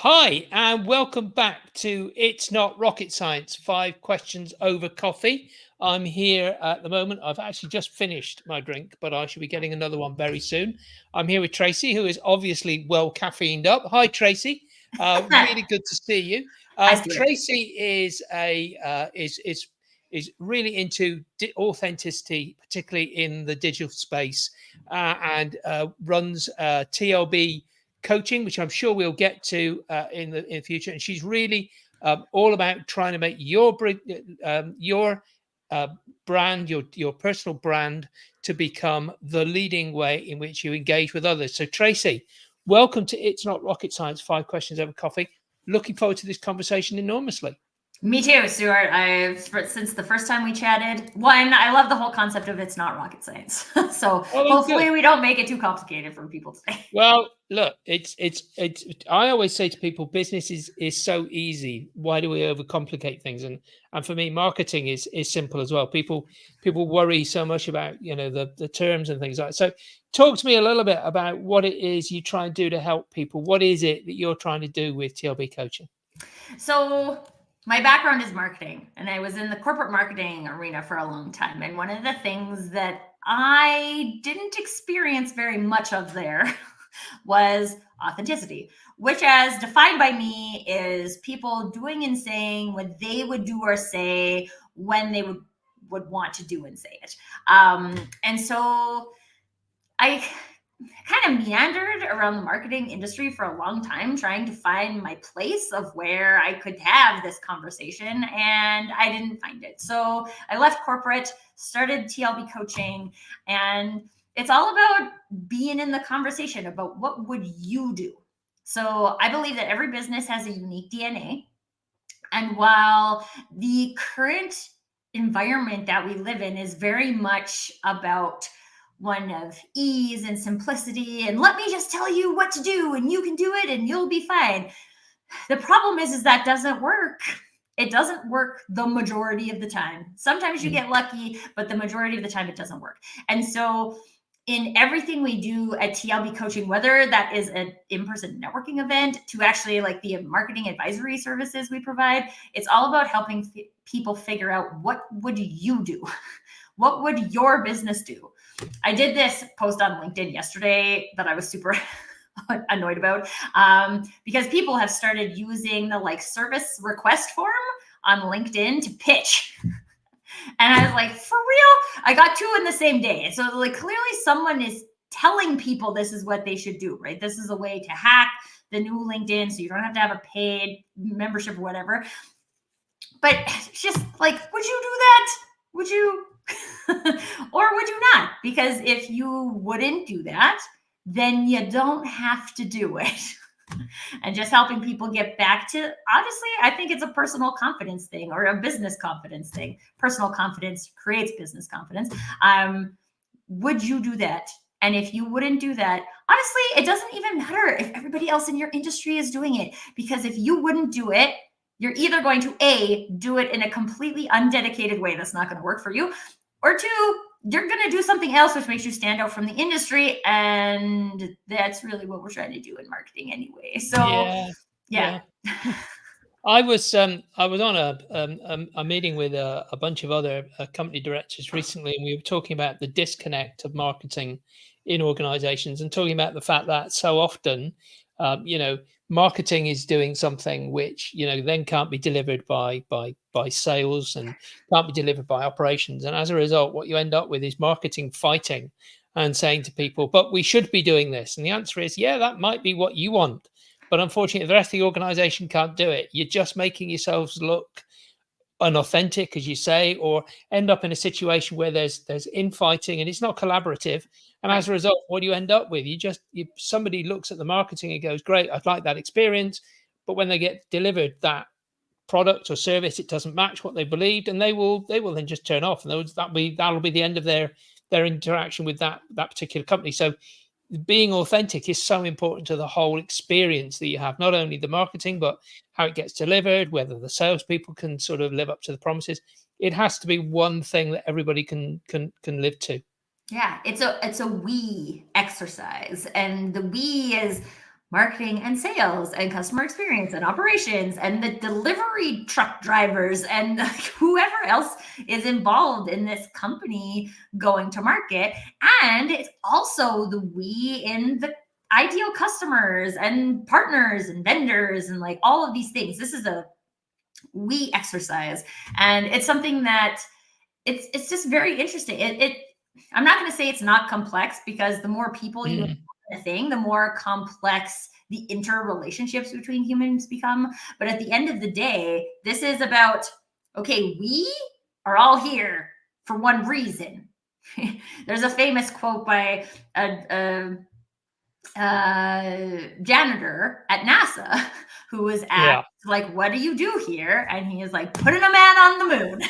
Hi, and welcome back to It's Not Rocket Science, 5 questions over coffee. I'm here at the moment. I've actually just finished my drink, but I should be getting another one very soon. I'm here with Tracy, who is obviously well caffeined up. Hi, Tracy. Really good to see you. Hi, Stuart. Tracy is is really into authenticity, particularly in the digital space, and runs TLB coaching, which I'm sure we'll get to in the future. And she's really all about trying to make your uh, brand, your personal brand, to become the leading way in which you engage with others. So, Tracy, welcome to It's Not Rocket Science. 5 questions over coffee. Looking forward to this conversation enormously. Me too, Stuart. Since the first time we chatted, one, I love the whole concept of it's not rocket science. So Oh, good. hopefully we don't make it too complicated for people today. Well, look, it's. I always say to people, business is so easy. Why do we overcomplicate things? And for me, marketing is simple as well. People worry so much about the terms and things like that. So, talk to me a little bit about what it is you try and do to help people. What is it that you're trying to do with TLB coaching? So my background is marketing, and I was in the corporate marketing arena for a long time. And one of the things that I didn't experience very much of there was authenticity, which, as defined by me, is people doing and saying what they would do or say when they would want to do and say it. And so I kind of meandered around the marketing industry for a long time trying to find my place of where I could have this conversation, and I didn't find it. So I left corporate, started TLB coaching, and it's all about being in the conversation about what would you do. So I believe that every business has a unique DNA, and while the current environment that we live in is very much about one of ease and simplicity and let me just tell you what to do and you can do it and you'll be fine. The problem is that doesn't work. It doesn't work the majority of the time. Sometimes you Mm. get lucky, but the majority of the time it doesn't work. And so in everything we do at TLB coaching, whether that is an in-person networking event to actually like the marketing advisory services we provide, it's all about helping people figure out what would you do? What would your business do? I did this post on LinkedIn yesterday that I was super annoyed about because people have started using the like service request form on LinkedIn to pitch. And I was like, for real? I got two in the same day. So like clearly someone is telling people this is what they should do, right? This is a way to hack the new LinkedIn so you don't have to have a paid membership or whatever. But it's just like, would you do that? Would you? Or would you not? Because if you wouldn't do that, then you don't have to do it. And just helping people get back to, honestly, I think it's a personal confidence thing or a business confidence thing. Personal confidence creates business confidence. Would you do that? And if you wouldn't do that, honestly, it doesn't even matter if everybody else in your industry is doing it, because if you wouldn't do it, you're either going to A, do it in a completely undedicated way that's not going to work for you, or two, you're going to do something else which makes you stand out from the industry. And that's really what we're trying to do in marketing anyway. So, Yeah, yeah. yeah. I was on a meeting with a bunch of other company directors recently, and we were talking about the disconnect of marketing in organizations, and talking about the fact that so often, you know, marketing is doing something which then can't be delivered by sales and can't be delivered by operations, and as a result, what you end up with is marketing fighting and saying to people, "But we should be doing this," and the answer is, "Yeah, that might be what you want." But unfortunately, the rest of the organization can't do it. You're just making yourselves look unauthentic, as you say, or end up in a situation where there's infighting and it's not collaborative. And Right. as a result, what do you end up with? Somebody looks at the marketing and goes, "Great, I'd like that experience," but when they get delivered that product or service, it doesn't match what they believed, and they will then just turn off, and that'll be the end of their interaction with that particular company. So being authentic is so important to the whole experience that you have, not only the marketing, but how it gets delivered, whether the salespeople can sort of live up to the promises. It has to be one thing that everybody can live to. Yeah, it's a we exercise, and the we is marketing and sales and customer experience and operations and the delivery truck drivers and whoever else is involved in this company going to market. And it's also the we in the ideal customers and partners and vendors and like all of these things. This is a we exercise, and it's something that it's just very interesting. I'm not going to say it's not complex, because the more people you a thing, the more complex the interrelationships between humans become. But at the end of the day, this is about, okay, we are all here for one reason. There's a famous quote by a janitor at NASA who was asked, like, what do you do here? And he is like, putting a man on the moon.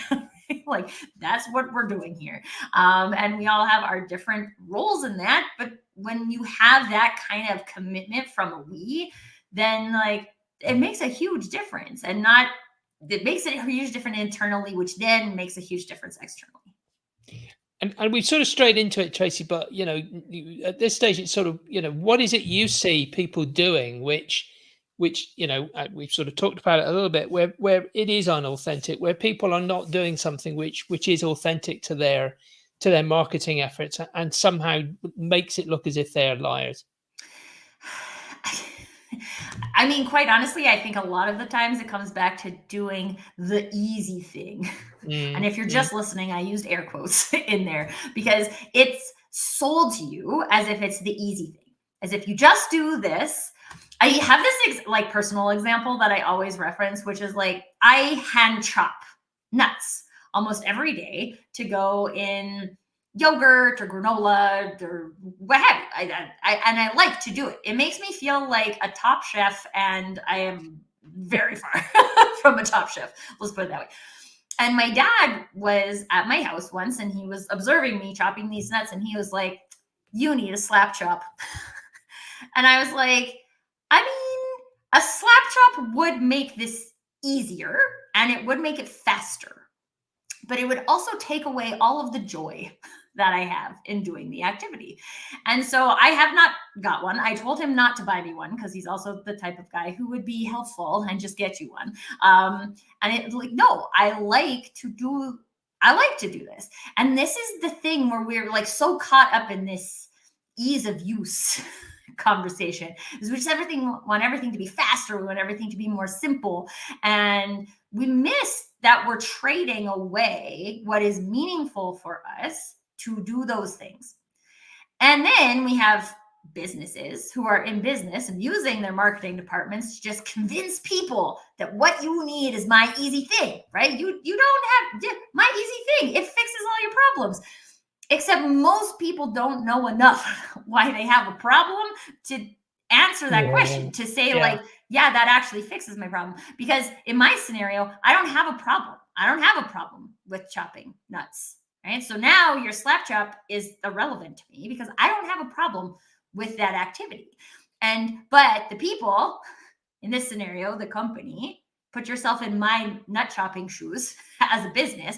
Like, that's what we're doing here. And we all have our different roles in that. But when you have that kind of commitment from a we, then like it makes a huge difference, and not, it makes it a huge difference internally, which then makes a huge difference externally. And we've sort of strayed into it, Tracy, but at this stage, it's sort of, what is it you see people doing, which we've sort of talked about it a little bit, where it is unauthentic, where people are not doing something which is authentic to their marketing efforts, and somehow makes it look as if they're liars. I mean, quite honestly, I think a lot of the times it comes back to doing the easy thing. And if you're just listening, I used air quotes in there because it's sold to you as if it's the easy thing, as if you just do this. I have this like personal example that I always reference, which is like, I hand chop nuts almost every day to go in yogurt or granola or what have you. And I like to do it. It makes me feel like a top chef, and I am very far from a top chef. Let's put it that way. And my dad was at my house once, and he was observing me chopping these nuts, and he was like, you need a slap chop. And I was like, I mean, a slap chop would make this easier, and it would make it faster, but it would also take away all of the joy that I have in doing the activity. And so I have not got one. I told him not to buy me one, because he's also the type of guy who would be helpful and just get you one. And it's like, no, I like to do this. And this is the thing where we're like so caught up in this ease of use conversation, is we just want everything to be faster. We want everything to be more simple. And we miss that we're trading away what is meaningful for us to do those things. And then we have businesses who are in business and using their marketing departments to just convince people that what you need is my easy thing, right? You don't have my easy thing. It fixes all your problems. Except most people don't know enough why they have a problem to answer that question, to say like, yeah, that actually fixes my problem. Because in my scenario, I don't have a problem. I don't have a problem with chopping nuts, right? So now your slap chop is irrelevant to me because I don't have a problem with that activity. But the people in this scenario, the company, put yourself in my nut chopping shoes as a business,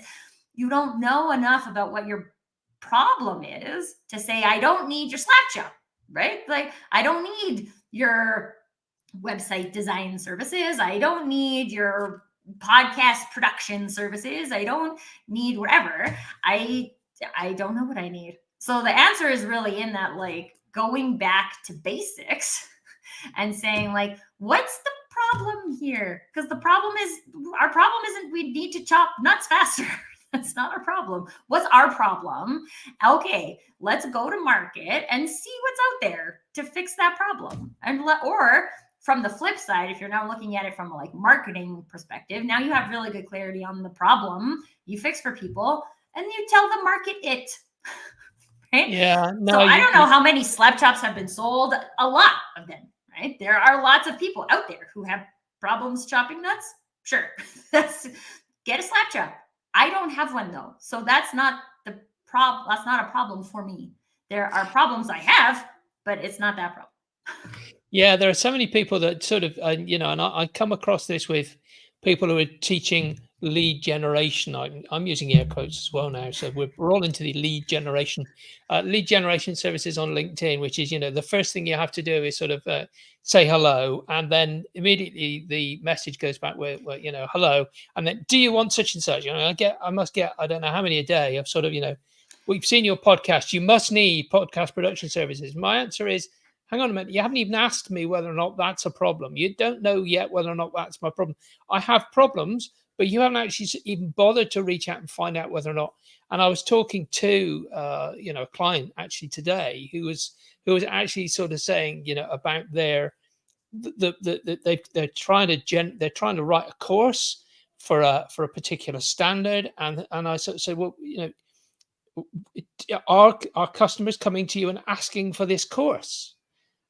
you don't know enough about what your problem is to say, I don't need your slap chop, right? Like, I don't need your website design services. I don't need your podcast production services. I don't need whatever. I don't know what I need. So the answer is really in that, like, going back to basics and saying, like, what's the problem here? Because our problem isn't we need to chop nuts faster. That's not our problem. What's our problem? Okay, let's go to market and see what's out there to fix that problem. Or from the flip side, if you're now looking at it from a like marketing perspective, now you have really good clarity on the problem you fix for people, and you tell the market it. Right? Yeah. No, so I don't know how many slap chops have been sold. A lot of them, right? There are lots of people out there who have problems chopping nuts. Sure, get a slap chop. I don't have one though. So that's not the problem. That's not a problem for me. There are problems I have, but it's not that problem. Yeah, there are so many people that sort of, and I come across this with people who are teaching lead generation. I'm using air quotes as well now. So we're all into the lead generation services on LinkedIn, which is, the first thing you have to do is sort of say hello. And then immediately the message goes back with, hello. And then, do you want such and such? I must get, I don't know how many a day of sort of, we've seen your podcast. You must need podcast production services. My answer is, hang on a minute. You haven't even asked me whether or not that's a problem. You don't know yet whether or not that's my problem. I have problems, but you haven't actually even bothered to reach out and find out whether or not. And I was talking to, a client actually today who was actually sort of saying, about they're trying to write a course for a particular standard, and I sort of said, well, are customers coming to you and asking for this course?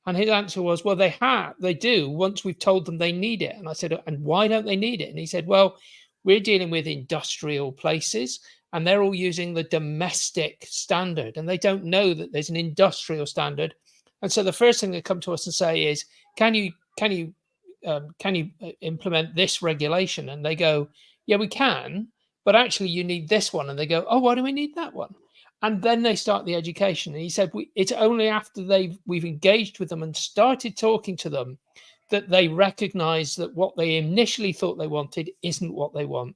And his answer was, well, they do once we've told them they need it. And I said, and why don't they need it? And he said, well, we're dealing with industrial places and they're all using the domestic standard and they don't know that there's an industrial standard. And so the first thing they come to us and say is, can you implement this regulation? And they go, yeah, we can, but actually you need this one. And they go, oh, why do we need that one? And then they start the education. And he said, it's only after we've engaged with them and started talking to them that they recognize that what they initially thought they wanted isn't what they want.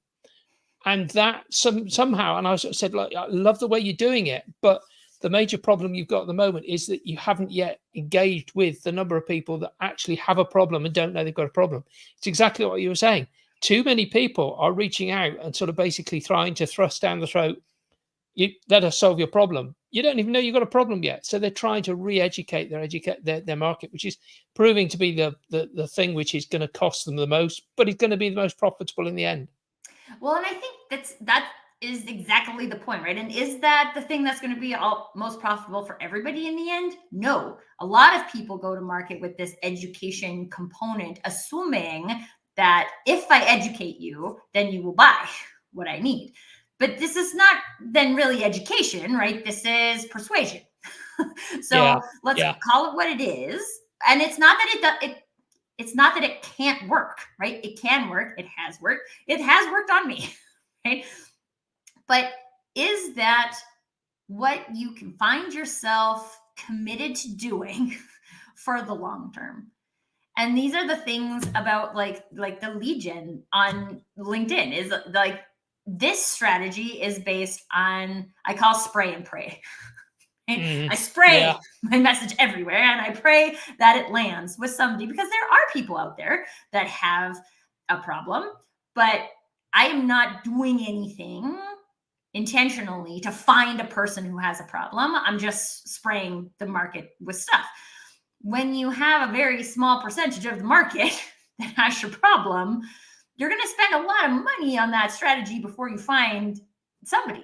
And that somehow, and I sort of said, look, I love the way you're doing it, but the major problem you've got at the moment is that you haven't yet engaged with the number of people that actually have a problem and don't know they've got a problem. It's exactly what you were saying. Too many people are reaching out and sort of basically trying to thrust down the throat, you let us solve your problem. You don't even know you've got a problem yet. So they're trying to re-educate their market, which is proving to be the thing which is going to cost them the most, but it's going to be the most profitable in the end. Well, and I think that is exactly the point, right? And is that the thing that's going to be most profitable for everybody in the end? No. A lot of people go to market with this education component, assuming that if I educate you, then you will buy what I need. But this is not then really education, right? This is persuasion. So let's call it what it is. And it's not that it's not that it can't work, right? It can work. It has worked. It has worked on me, right? But is that what you can find yourself committed to doing for the long term? And these are the things about like the lead gen on LinkedIn is like, this strategy is based on, I call spray and pray. I spray my message everywhere and I pray that it lands with somebody, because there are people out there that have a problem, but I am not doing anything intentionally to find a person who has a problem. I'm just spraying the market with stuff. When you have a very small percentage of the market that has your problem, you're going to spend a lot of money on that strategy before you find somebody.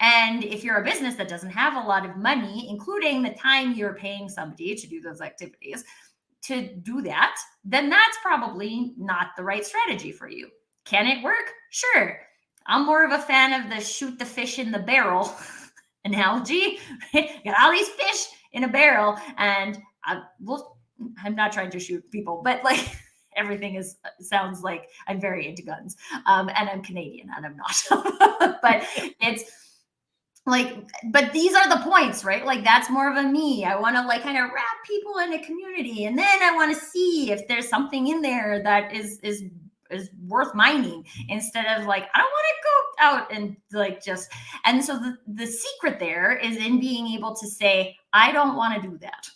And if you're a business that doesn't have a lot of money, including the time you're paying somebody to do those activities, to do that, then that's probably not the right strategy for you. Can it work? Sure. I'm more of a fan of the shoot the fish in the barrel analogy. Got all these fish in a barrel, and I'm not trying to shoot people, but like everything sounds like I'm very into guns, and I'm Canadian and I'm not. But it's like, but these are the points, right? Like that's more of a me. I want to like kind of wrap people in a community, and then I want to see if there's something in there that is worth mining, instead of like, I don't want to go out and like just. And so the secret there is in being able to say, I don't want to do that.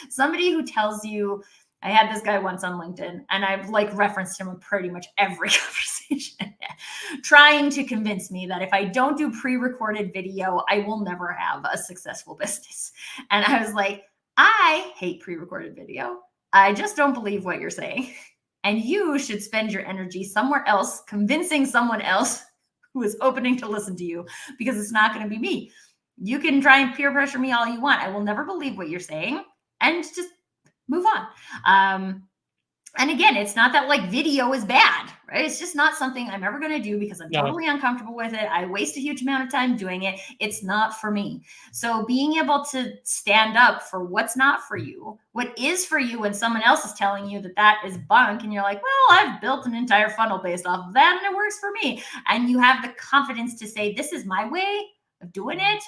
Somebody who tells you, I had this guy once on LinkedIn, and I've like referenced him in pretty much every conversation, trying to convince me that if I don't do pre-recorded video, I will never have a successful business. And I was like, I hate pre-recorded video. I just don't believe what you're saying. And you should spend your energy somewhere else, convincing someone else who is opening to listen to you, because it's not going to be me. You can try and peer pressure me all you want. I will never believe what you're saying, and just move on. And again, it's not that like video is bad, right? It's just not something I'm ever going to do because I'm No, totally uncomfortable with it. I waste a huge amount of time doing it. It's not for me. So being able to stand up for what's not for you, what is for you when someone else is telling you that that is bunk, and you're like, well, I've built an entire funnel based off of that and it works for me. And you have the confidence to say, this is my way of doing it.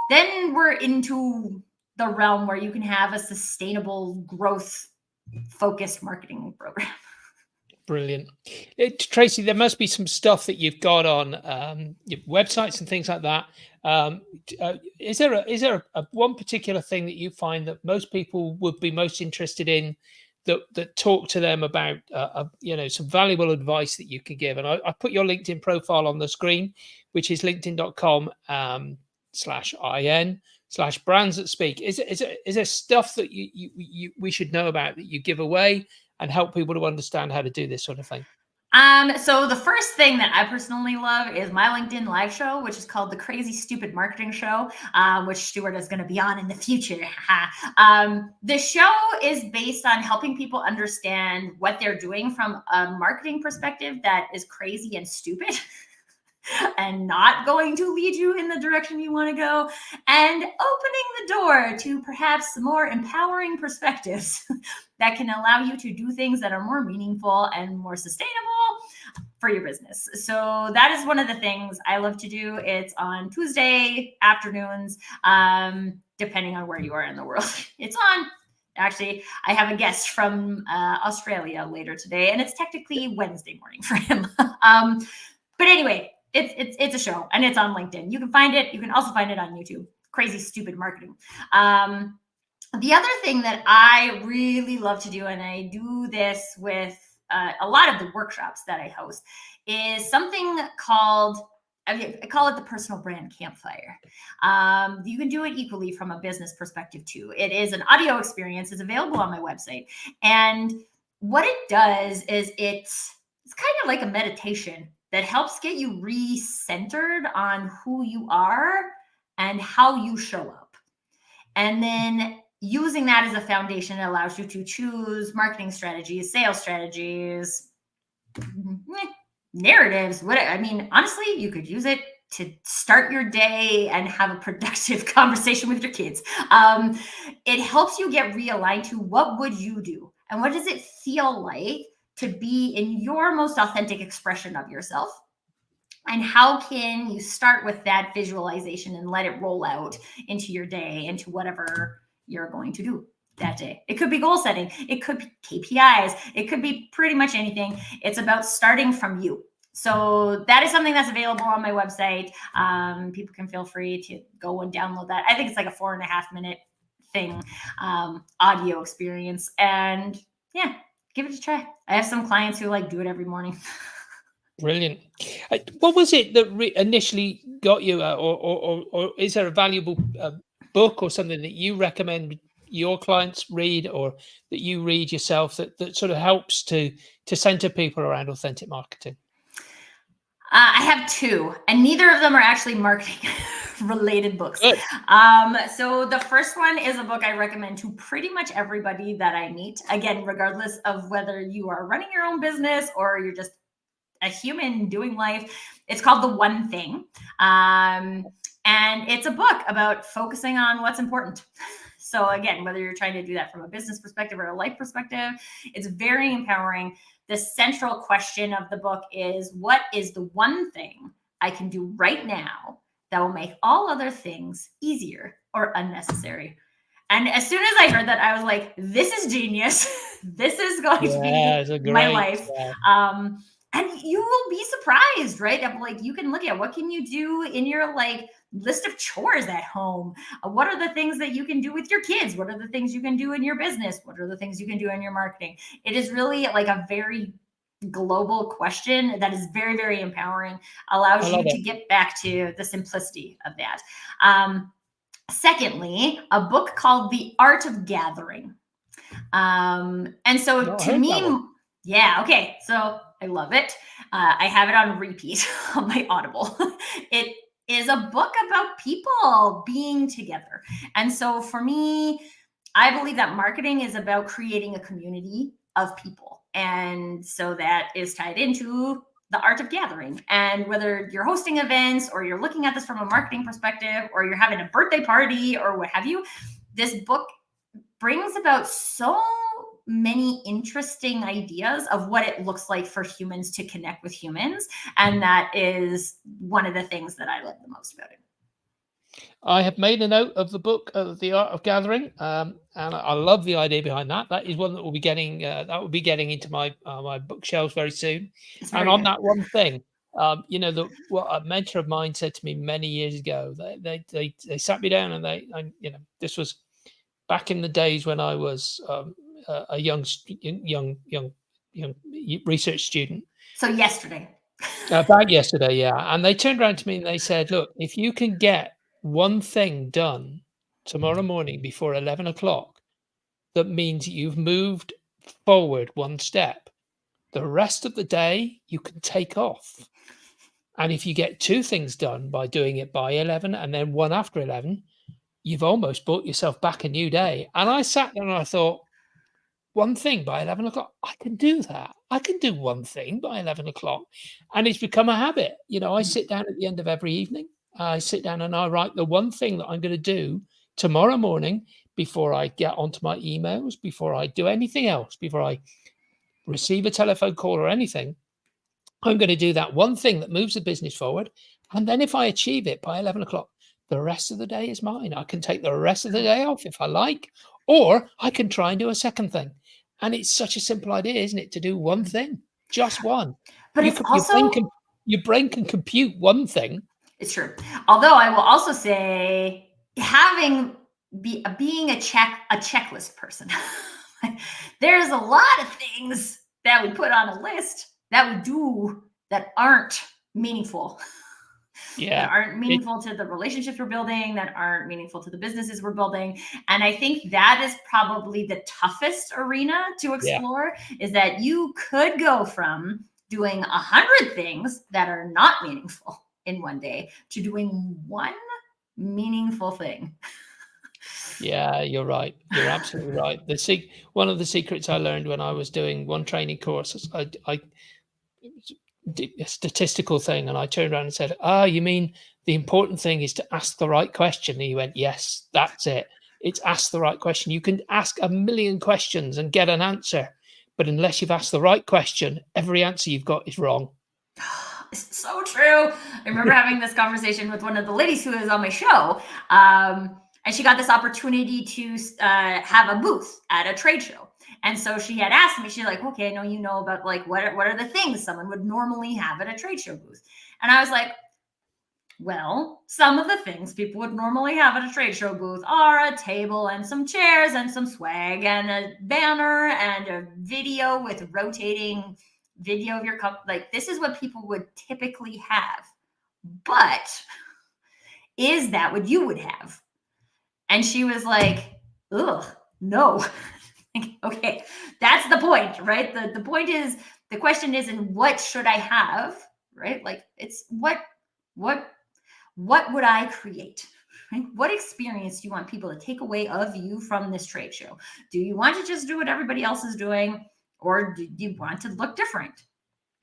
Then we're into the realm where you can have a sustainable growth focused marketing program. brilliant. Tracy, there must be some stuff that you've got on your websites and things like that. Is there a one particular thing that you find that most people would be most interested in, that talk to them about some valuable advice that you can give? And I put your LinkedIn profile on the screen, which is linkedin.com/in/brands that speak. Is there stuff that we should know about that you give away and help people to understand how to do this sort of thing? So the first thing that I personally love is my LinkedIn live show, which is called the Crazy Stupid Marketing Show, which Stuart is going to be on in the future. The show is based on helping people understand what they're doing from a marketing perspective that is crazy and stupid. And not going to lead you in the direction you want to go, and opening the door to perhaps more empowering perspectives that can allow you to do things that are more meaningful and more sustainable for your business. So that is one of the things I love to do. It's on Tuesday afternoons, depending on where you are in the world. It's on. Actually, I have a guest from Australia later today, and it's technically Wednesday morning for him. But anyway, it's a show, and it's on LinkedIn. You can find it. You can also find it on YouTube. Crazy Stupid Marketing. The other thing that I really love to do, and I do this with a lot of the workshops that I host, is something called, I call it the personal brand campfire. You can do it equally from a business perspective too. It is an audio experience. It's available on my website. And what it does is it's kind of like a meditation that helps get you re-centered on who you are and how you show up. And then using that as a foundation, it allows you to choose marketing strategies, sales strategies, narratives. Honestly, you could use it to start your day and have a productive conversation with your kids. It helps you get realigned to what would you do and what does it feel like to be in your most authentic expression of yourself. And how can you start with that visualization and let it roll out into your day, into whatever you're going to do that day. It could be goal setting. It could be KPIs. It could be pretty much anything. It's about starting from you. So that is something that's available on my website. People can feel free to go and download that. I think it's like a 4.5-minute thing, audio experience. And yeah, give it a try. I have some clients who do it every morning. Brilliant. What was it that initially got you, or is there a valuable book or something that you recommend your clients read, or that you read yourself, that sort of helps to center people around authentic marketing? I have two, and neither of them are actually marketing related books. Good. So the first one is a book I recommend to pretty much everybody that I meet. Again, regardless of whether you are running your own business or you're just a human doing life. It's called The One Thing. And it's a book about focusing on what's important. So again, whether you're trying to do that from a business perspective or a life perspective, it's very empowering. The central question of the book is, what is the one thing I can do right now that will make all other things easier or unnecessary? And as soon as I heard that, I was like, this is genius. This is going to be my life. Yeah. And you will be surprised, right? You can look at what can you do in your list of chores at home. What are the things that you can do with your kids? What are the things you can do in your business? What are the things you can do in your marketing? It is really a very global question that is very, very empowering, allows you to get back to the simplicity of that. Secondly, a book called The Art of Gathering. And so to me, yeah, okay. So I love it. I have it on repeat on my Audible. It is a book about people being together. And so for me, I believe that marketing is about creating a community of people. And so that is tied into the art of gathering. And whether you're hosting events or you're looking at this from a marketing perspective or you're having a birthday party or what have you, this book brings about so many interesting ideas of what it looks like for humans to connect with humans. And that is one of the things that I love the most about it. I have made a note of the book, The Art of Gathering, and I love the idea behind that. That is one that will be getting into my my bookshelves very soon. It's And very on good. that one thing, what a mentor of mine said to me many years ago. They sat me down and this was back in the days when I was a young research student. So yesterday. About yesterday, yeah. And they turned around to me and they said, "Look, if you can get one thing done tomorrow morning before 11 o'clock, that means you've moved forward one step. The rest of the day, you can take off. And if you get two things done by doing it by 11 and then one after 11, you've almost bought yourself back a new day." And I sat there and I thought, one thing by 11 o'clock, I can do that. I can do one thing by 11 o'clock. And it's become a habit. I sit down at the end of every evening. I sit down and I write the one thing that I'm going to do tomorrow morning before I get onto my emails, before I do anything else, before I receive a telephone call or anything. I'm going to do that one thing that moves the business forward. And then if I achieve it by 11 o'clock, the rest of the day is mine. I can take the rest of the day off if I like, or I can try and do a second thing. And it's such a simple idea, isn't it, to do one thing, just one. But it's also your brain can compute one thing. It's true. Although I will also say being a checklist person. There's a lot of things that we put on a list that we do that aren't meaningful. Yeah. That aren't meaningful to the relationships we're building, that aren't meaningful to the businesses we're building. And I think that is probably the toughest arena to explore, is that you could go from doing 100 things that are not meaningful in one day to doing one meaningful thing. Yeah, you're right. You're absolutely right. One of the secrets I learned when I was doing one training course, I did a statistical thing, and I turned around and said, you mean the important thing is to ask the right question? And he went, yes, that's it. It's ask the right question. You can ask a million questions and get an answer, but unless you've asked the right question, every answer you've got is wrong. It's so true. I remember having this conversation with one of the ladies who is on my show. And she got this opportunity to have a booth at a trade show. And so she had asked me, she's like, okay, I know you know about like, what are the things someone would normally have at a trade show booth? And I was like, well, some of the things people would normally have at a trade show booth are a table and some chairs and some swag and a banner and a video with rotating video of your cup. Like, this is what people would typically have. But is that what you would have? And she was like, ugh, no. Okay, that's the point, right? The point is, the question isn't what should I have, right? Like, it's what would I create? Right? What experience do you want people to take away of you from this trade show? Do you want to just do what everybody else is doing, or do you want to look different?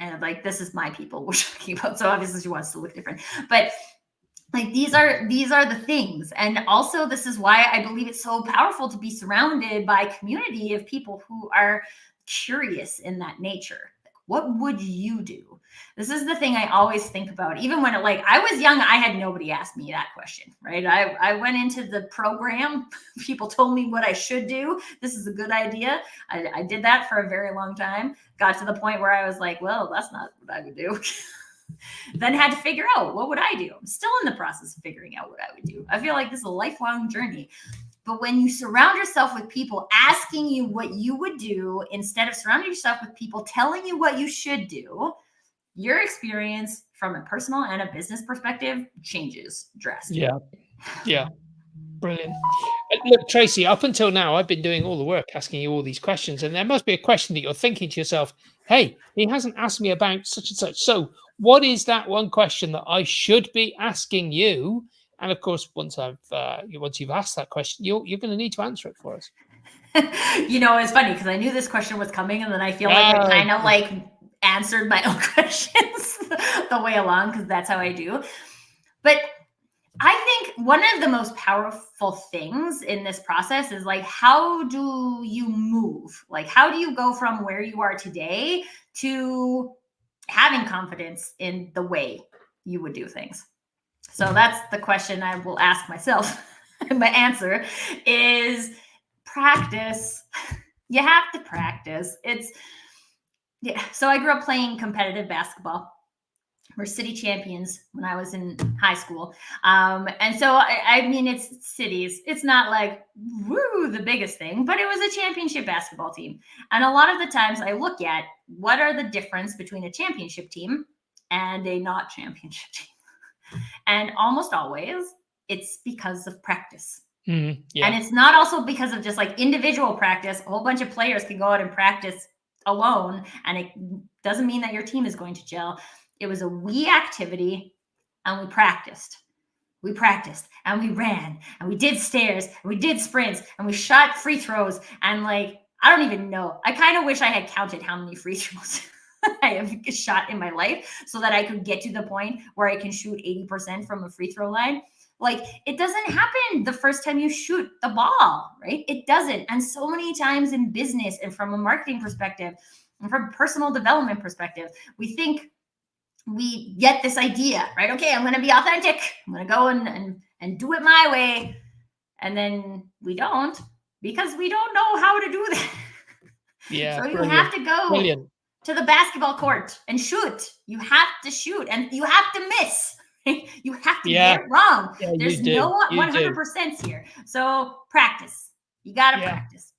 And like, this is my people we're talking about, so obviously she wants to look different, but like, these are the things. And also, this is why I believe it's so powerful to be surrounded by a community of people who are curious in that nature. Like, what would you do? This is the thing I always think about. Even when I was young, I had nobody ask me that question, right? I went into the program. People told me what I should do. This is a good idea. I did that for a very long time. Got to the point where I was like, well, that's not what I would do. Then had to figure out, what would I do? I'm still in the process of figuring out what I would do. I feel like this is a lifelong journey. But when you surround yourself with people asking you what you would do, instead of surrounding yourself with people telling you what you should do, your experience from a personal and a business perspective changes drastically. Yeah. Brilliant. Look, Tracy, up until now, I've been doing all the work, asking you all these questions, and there must be a question that you're thinking to yourself, hey, he hasn't asked me about such and such. So what is that one question that I should be asking you? And of course, once you've asked that question, you're going to need to answer it for us. It's funny because I knew this question was coming, and then I feel like I kind of like answered my own questions the way along, because that's how I do. But I think one of the most powerful things in this process is like, how do you move? Like, how do you go from where you are today to having confidence in the way you would do things? So that's the question I will ask myself. And my answer is practice. You have to practice. So I grew up playing competitive basketball. We're city champions when I was in high school. And so, I mean, it's cities. It's not like, woo, the biggest thing, but it was a championship basketball team. And a lot of the times I look at what are the difference between a championship team and a not championship team. And almost always it's because of practice. And it's not also because of just like individual practice. A whole bunch of players can go out and practice alone, and it doesn't mean that your team is going to gel. It was a we activity, and we practiced. We practiced, and we ran, and we did stairs, and we did sprints, and we shot free throws. And like, I don't even know. I kind of wish I had counted how many free throws I have shot in my life so that I could get to the point where I can shoot 80% from a free throw line. Like, it doesn't happen the first time you shoot the ball, right? It doesn't. And so many times in business and from a marketing perspective and from a personal development perspective, we think we get this idea, right? Okay, I'm going to be authentic. I'm going to go and do it my way. And then we don't, because we don't know how to do that. Yeah. So you have to go to the basketball court and shoot. You have to shoot, and you have to miss. You have to get it wrong. Yeah, there's no 100% here. So practice. You got to practice.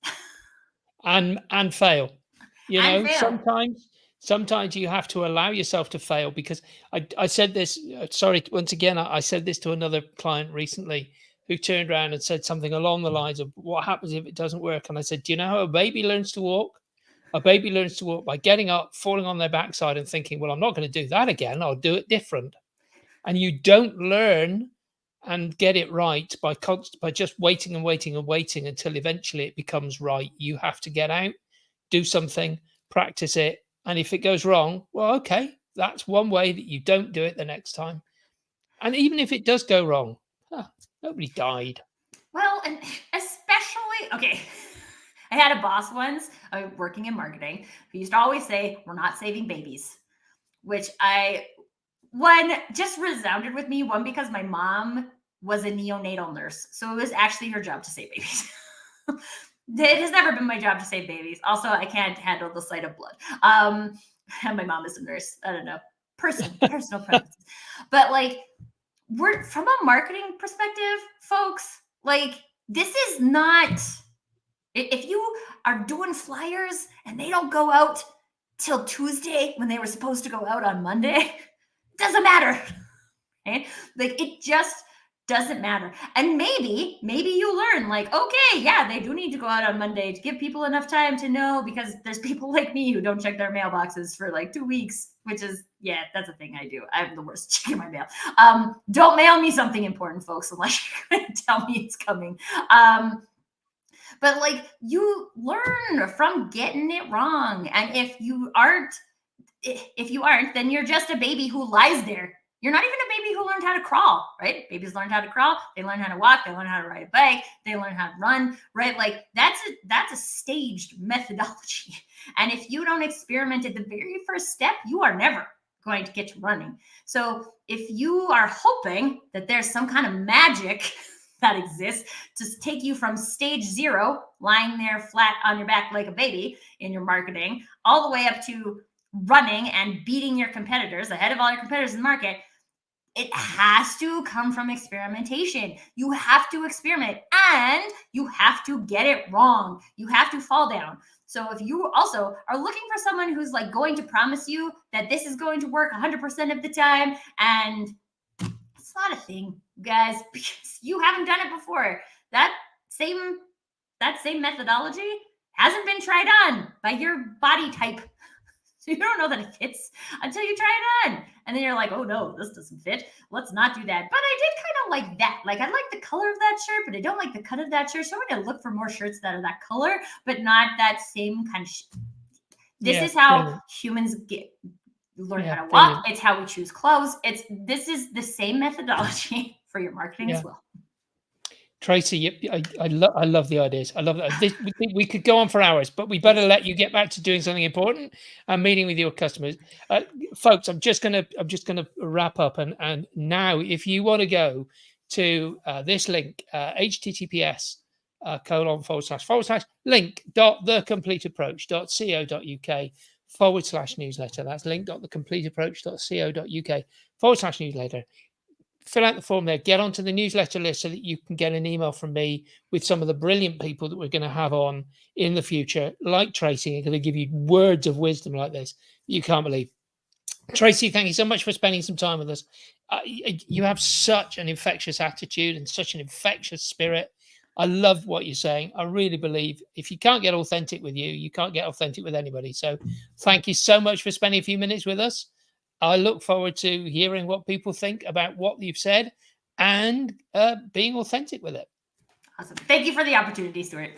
And fail. Sometimes you have to allow yourself to fail, because I said this, sorry, once again, I said this to another client recently who turned around and said something along the lines of, what happens if it doesn't work? And I said, do you know how a baby learns to walk? A baby learns to walk by getting up, falling on their backside and thinking, well, I'm not going to do that again. I'll do it different. And you don't learn and get it right by just waiting and waiting and waiting until eventually it becomes right. You have to get out, do something, practice it. And if it goes wrong, well, okay, that's one way that you don't do it the next time. And even if it does go wrong, nobody died. Well, and especially, okay, I had a boss once working in marketing who used to always say, we're not saving babies, which just resounded with me. One, because my mom was a neonatal nurse, so it was actually her job to save babies. It has never been my job to save babies. Also, I can't handle the sight of blood. And my mom is a nurse. I don't know. Personal preferences. But like, we're from a marketing perspective, folks, like, this is not, if you are doing flyers and they don't go out till Tuesday when they were supposed to go out on Monday, it doesn't matter. Okay? Like, it just doesn't matter. And maybe you learn, like, okay, yeah, they do need to go out on Monday to give people enough time to know, because there's people like me who don't check their mailboxes for like 2 weeks, which is, yeah, that's a thing I do. I'm the worst checking my mail. Don't mail me something important, folks, unless you're going to tell me it's coming. But like, you learn from getting it wrong. And if you aren't, then you're just a baby who lies there. You're not even a baby who learned how to crawl, right? Babies learn how to crawl. They learn how to walk. They learn how to ride a bike. They learn how to run, right? Like, that's a staged methodology. And if you don't experiment at the very first step, you are never going to get to running. So if you are hoping that there's some kind of magic that exists to take you from stage 0, lying there flat on your back like a baby in your marketing, all the way up to running and beating your competitors, ahead of all your competitors in the market, it has to come from experimentation. You have to experiment, and you have to get it wrong. You have to fall down. So if you also are looking for someone who's like going to promise you that this is going to work 100% of the time, and it's not a thing, guys, because you haven't done it before. That same methodology hasn't been tried on by your body type. You don't know that it fits until you try it on. And then you're like, oh no, this doesn't fit. Let's not do that. But I did kind of like that. Like, I like the color of that shirt, but I don't like the cut of that shirt. So I'm going to look for more shirts that are that color, but not that same kind of This is how humans learn how to walk. Brilliant. It's how we choose clothes. This is the same methodology for your marketing as well. Tracy, I love the ideas. I love that. We could go on for hours, but we better let you get back to doing something important and meeting with your customers, folks. I'm just gonna wrap up, and now if you want to go to this link, https://link.thecompleteapproach.co.uk/newsletter. That's link.thecompleteapproach.co.uk/newsletter. Fill out the form there, get onto the newsletter list so that you can get an email from me with some of the brilliant people that we're going to have on in the future, like Tracy, and going to give you words of wisdom like this you can't believe. Tracy, thank you so much for spending some time with us. You have such an infectious attitude and such an infectious spirit. I love what you're saying. I really believe if you can't get authentic with you, you can't get authentic with anybody. So thank you so much for spending a few minutes with us. I look forward to hearing what people think about what you've said and being authentic with it. Awesome. Thank you for the opportunity, Stuart.